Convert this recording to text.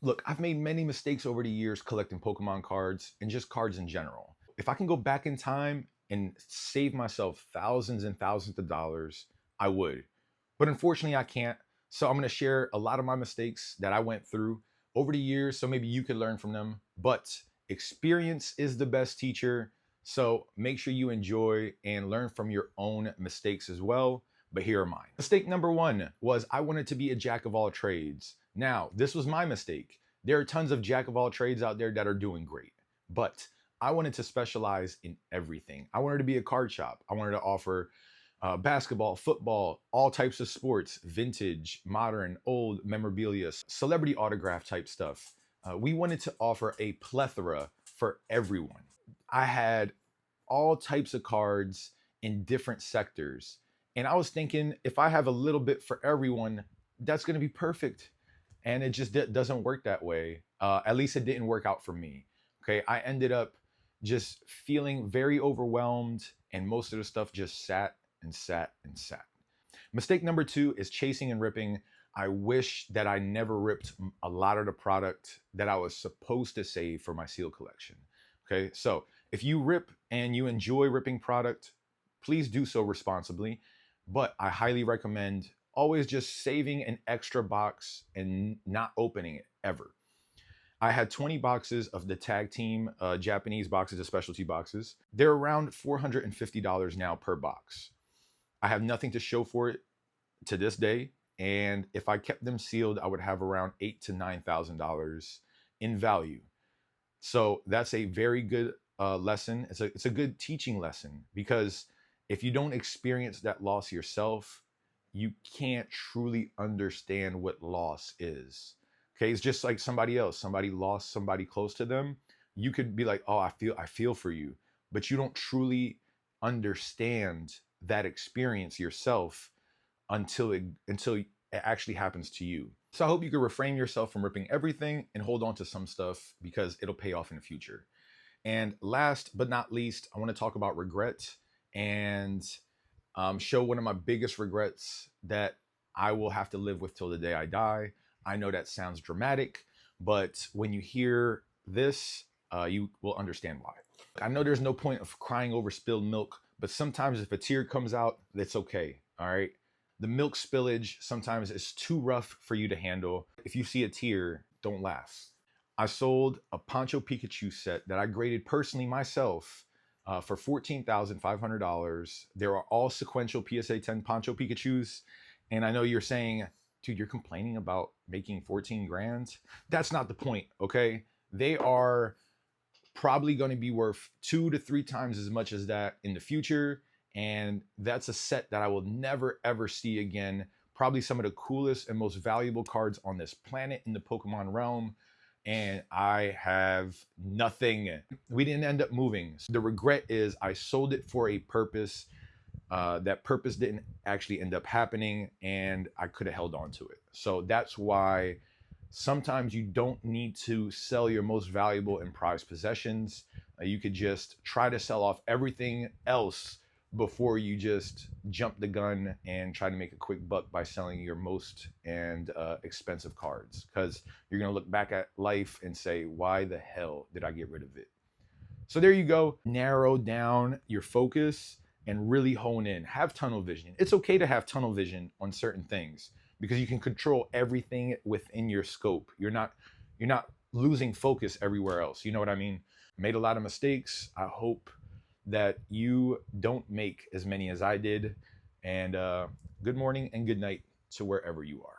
Look, I've made many mistakes over the years collecting Pokemon cards and just cards in general. If I can go back in time and save myself thousands and thousands of dollars, I would. But unfortunately, I can't. So I'm going to share a lot of my mistakes that I went through over the years so maybe you could learn from them. But experience is the best teacher. So make sure you enjoy and learn from your own mistakes as well. But here are mine. Mistake number one was I wanted to be a jack of all trades. Now, this was my mistake. There are tons of jack of all trades out there that are doing great, but I wanted to specialize in everything. I wanted to be a card shop. I wanted to offer basketball, football, all types of sports, vintage, modern, old memorabilia, celebrity autograph type stuff. We wanted to offer a plethora for everyone. I had all types of cards in different sectors. And I was thinking, if I have a little bit for everyone, that's going to be perfect. And it just doesn't work that way. At least it didn't work out for me. Okay, I ended up just feeling very overwhelmed, and most of the stuff just sat and sat and sat. Mistake number two is chasing and ripping. I wish that I never ripped a lot of the product that I was supposed to save for my seal collection. Okay, so if you rip and you enjoy ripping product, please do so responsibly. But I highly recommend always just saving an extra box and not opening it ever. I had 20 boxes of the tag team Japanese boxes, the specialty boxes. They're around $450 now per box. I have nothing to show for it to this day. And if I kept them sealed, I would have around $8,000 to $9,000 in value. So that's a very good lesson. It's a good teaching lesson, because if you don't experience that loss yourself, you can't truly understand what loss is. Okay, it's just like somebody else. Somebody lost somebody close to them. You could be like, "Oh, I feel for you," but you don't truly understand that experience yourself until it actually happens to you. So I hope you can refrain yourself from ripping everything and hold on to some stuff, because it'll pay off in the future. And last but not least, I want to talk about regret and show one of my biggest regrets that I will have to live with till the day I die. I know that sounds dramatic, but when you hear this, you will understand why. I know there's no point of crying over spilled milk, but sometimes if a tear comes out, it's okay, all right? The milk spillage sometimes is too rough for you to handle. If you see a tear, don't laugh. I sold a Poncho Pikachu set that I graded personally myself for $14,500. There are all sequential PSA 10 Poncho Pikachus. And I know you're saying, dude, you're complaining about making 14 grand? That's not the point, okay? They are probably going to be worth 2 to 3 times as much as that in the future. And that's a set that I will never ever see again. Probably some of the coolest and most valuable cards on this planet in the Pokemon realm. And I have nothing. We didn't end up moving. So the regret is I sold it for a purpose. That purpose didn't actually end up happening, and I could have held on to it. So that's why sometimes you don't need to sell your most valuable and prized possessions. You could just try to sell off everything else before you just jump the gun and try to make a quick buck by selling your most and expensive cards, because you're going to look back at life and say, why the hell did I get rid of it? So there you go. Narrow down your focus and really hone in. Have tunnel vision. It's okay to have tunnel vision on certain things, because you can control everything within your scope. You're not losing focus everywhere else. You know what I mean? Made a lot of mistakes. I hope that you don't make as many as I did. And good morning and good night to wherever you are.